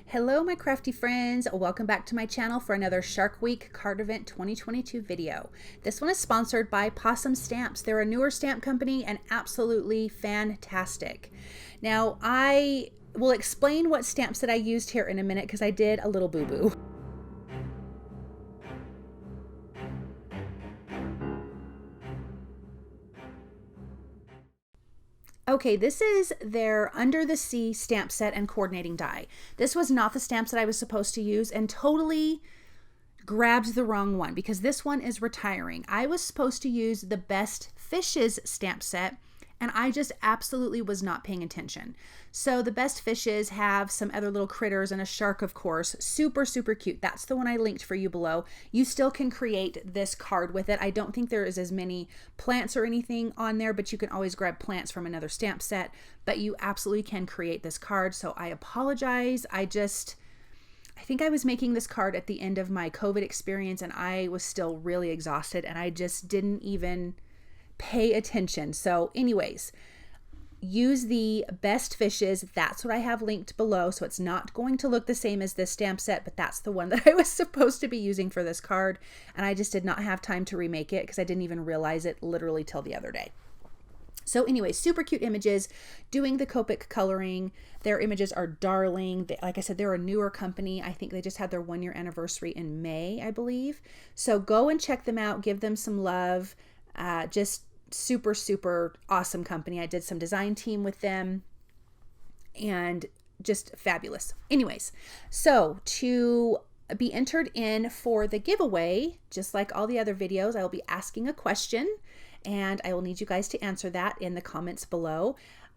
Hello my crafty friends, welcome back to my channel for another Shark Week Card Event 2022 video. This one is sponsored by Pawsome Stamps. They're a newer stamp company and absolutely fantastic. Now I will explain what stamps that I used here in a minute because I did a little boo-boo. Okay, this is their Under the Sea stamp set and coordinating die. This was not the stamps that I was supposed to use and totally grabbed the wrong one because this one is retiring. I was supposed to use the Best Fishes stamp set and I just absolutely was not paying attention. So the Best Fishes have some other little critters and a shark, of course. Super, super cute. That's the one I linked for you below. You still can create this card with it. I don't think there is as many plants or anything on there, but you can always grab plants from another stamp set. But you absolutely can create this card. So I apologize. I think I was making this card at the end of my COVID experience and I was still really exhausted and I just didn't even pay attention. So anyways, use the Best Fishes. That's what I have linked below. So it's not going to look the same as this stamp set, but that's the one that I was supposed to be using for this card. And I just did not have time to remake it because I didn't even realize it literally till the other day. So anyway, super cute images, doing the Copic coloring. Their images are darling. Like I said, they're a newer company. I think they just had their 1-year anniversary in May, I believe. So go and check them out. Give them some love. Just super, super awesome company. I did some design team with them and just fabulous. Anyways, so to be entered in for the giveaway, just like all the other videos, I will be asking a question and I will need you guys to answer that in the comments below.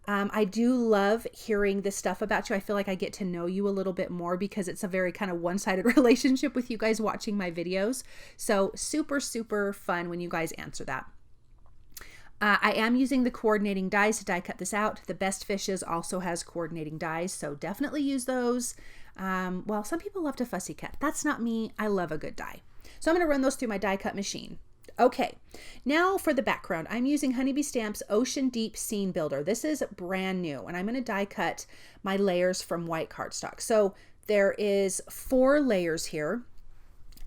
I do love hearing this stuff about you. I feel like I get to know you a little bit more because it's a very kind of one-sided relationship with you guys watching my videos. So super, super fun when you guys answer that. I am using the coordinating dies to die cut this out. The Best Fishes also has coordinating dies, so definitely use those. Well, some people love to fussy cut. That's not me. I love a good die. So I'm going to run those through my die cut machine. Okay, now for the background. I'm using Honeybee Stamp's Ocean Deep Scene Builder. This is brand new, and I'm going to die cut my layers from white cardstock. So there is 4 layers here.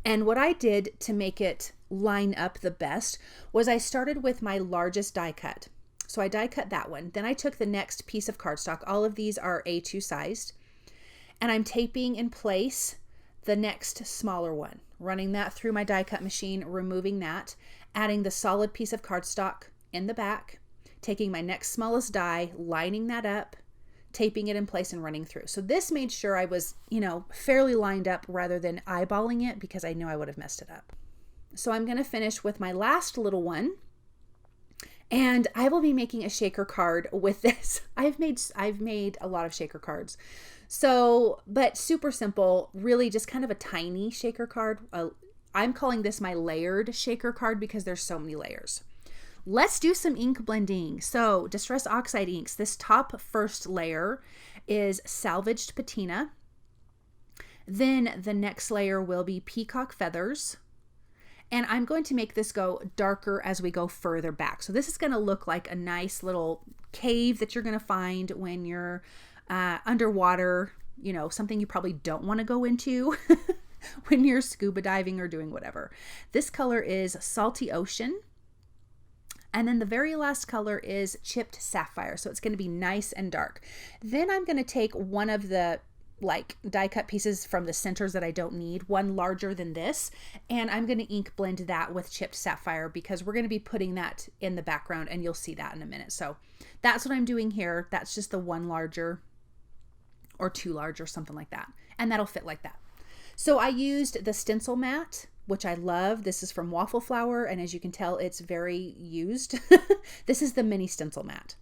And what I did to make it line up the best was I started with my largest die cut. So I die cut that one. Then I took the next piece of cardstock. All of these are A2 sized. And I'm taping in place the next smaller one, running that through my die cut machine, removing that, adding the solid piece of cardstock in the back, taking my next smallest die, lining that up, taping it in place and running through. So this made sure I was, fairly lined up rather than eyeballing it because I knew I would have messed it up. So I'm going to finish with my last little one and I will be making a shaker card with this. I've made a lot of shaker cards. So, but super simple, really just kind of a tiny shaker card. I'm calling this my layered shaker card because there's so many layers. Let's do some ink blending. So Distress Oxide inks, this top first layer is Salvaged Patina. Then the next layer will be Peacock Feathers. And I'm going to make this go darker as we go further back. So this is going to look like a nice little cave that you're going to find when you're underwater, something you probably don't want to go into when you're scuba diving or doing whatever. This color is Salty Ocean. And then the very last color is Chipped Sapphire. So it's going to be nice and dark. Then I'm going to take one of the die cut pieces from the centers that I don't need, one larger than this, and I'm going to ink blend that with Chipped Sapphire because we're going to be putting that in the background and you'll see that in a minute. So that's what I'm doing here. That's just the one larger or 2 larger, something like that. And that'll fit like that. So I used the stencil mat, which I love. This is from Waffle Flower, and as you can tell, it's very used. This is the mini stencil mat.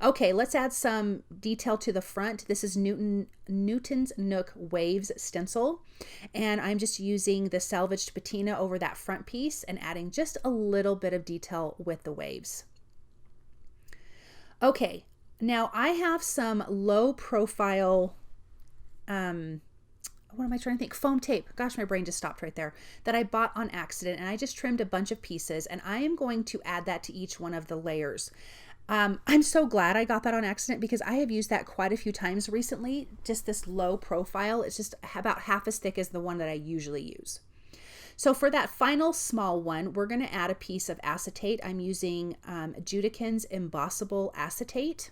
Okay, let's add some detail to the front. This is Newton's Nook Waves stencil, and I'm just using the Salvaged Patina over that front piece and adding just a little bit of detail with the waves. Okay, now I have some low profile, what am I trying to think? Foam tape. Gosh, my brain just stopped right there. That I bought on accident, and I just trimmed a bunch of pieces, and I am going to add that to each one of the layers. I'm so glad I got that on accident because I have used that quite a few times recently. Just this low profile. It's just about half as thick as the one that I usually use. So for that final small one, we're going to add a piece of acetate. I'm using Judikins Embossable Acetate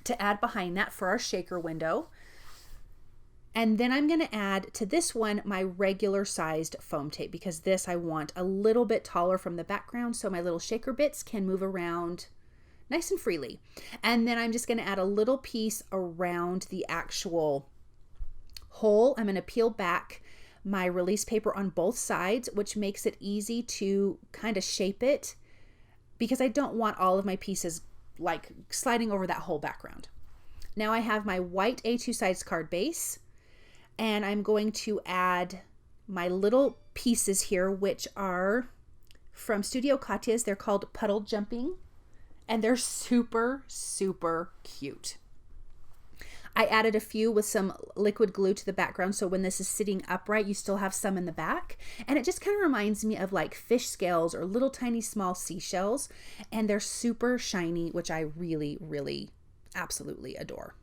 to add behind that for our shaker window. And then I'm going to add to this one my regular sized foam tape because this I want a little bit taller from the background so my little shaker bits can move around nice and freely. And then I'm just going to add a little piece around the actual hole. I'm going to peel back my release paper on both sides, which makes it easy to kind of shape it because I don't want all of my pieces like sliding over that whole background. Now I have my white A2 size card base and I'm going to add my little pieces here, which are from Studio Katya's. They're called Puddle Jumping and they're super, super cute. I added a few with some liquid glue to the background so when this is sitting upright you still have some in the back, and it just kind of reminds me of like fish scales or little tiny small seashells, and they're super shiny, which I really, really absolutely adore.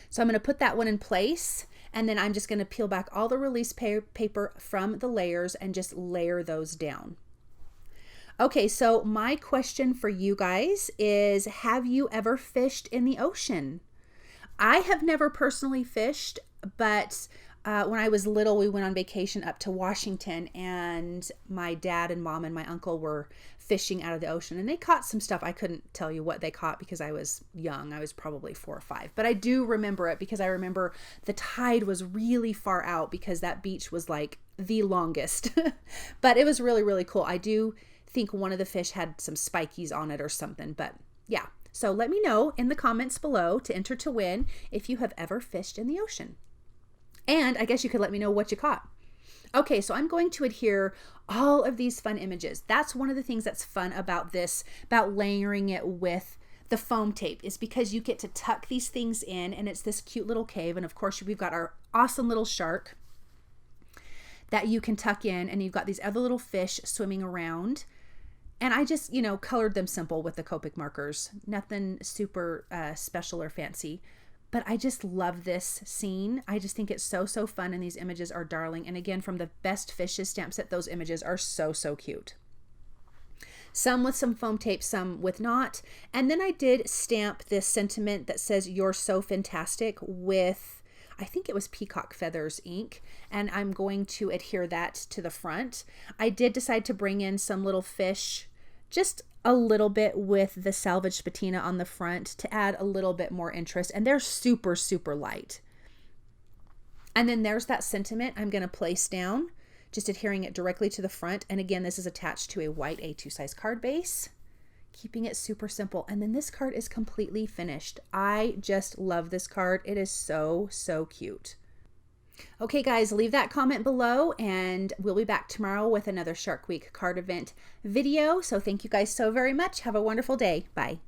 So I'm going to put that one in place, and then I'm just going to peel back all the release paper from the layers and just layer those down. Okay, so my question for you guys is, have you ever fished in the ocean? I have never personally fished, but when I was little, we went on vacation up to Washington, and my dad and mom and my uncle were fishing out of the ocean, and they caught some stuff. I couldn't tell you what they caught because I was young. I was probably 4 or 5, but I do remember it because I remember the tide was really far out because that beach was like the longest, but it was really, really cool. I do think one of the fish had some spikies on it or something, but yeah. So let me know in the comments below to enter to win if you have ever fished in the ocean. And I guess you could let me know what you caught. Okay, so I'm going to adhere all of these fun images. That's one of the things that's fun about this, about layering it with the foam tape, is because you get to tuck these things in and it's this cute little cave. And of course we've got our awesome little shark that you can tuck in, and you've got these other little fish swimming around. And I just, you know, colored them simple with the Copic markers. Nothing super special or fancy. But I just love this scene. I just think it's so, so fun. And these images are darling. And again, from the Best Fishes stamp set, those images are so, so cute. Some with some foam tape, some with not. And then I did stamp this sentiment that says, "You're so fantastic," with, I think it was Peacock Feathers ink, and I'm going to adhere that to the front. I did decide to bring in some little fish, just a little bit, with the Salvaged Patina on the front to add a little bit more interest, and they're super, super light. And then there's that sentiment I'm going to place down, just adhering it directly to the front. And again, this is attached to a white A2 size card base, keeping it super simple. And then this card is completely finished. I just love this card. It is so, so cute. Okay guys, leave that comment below and we'll be back tomorrow with another Shark Week card event video. So thank you guys so very much. Have a wonderful day. Bye.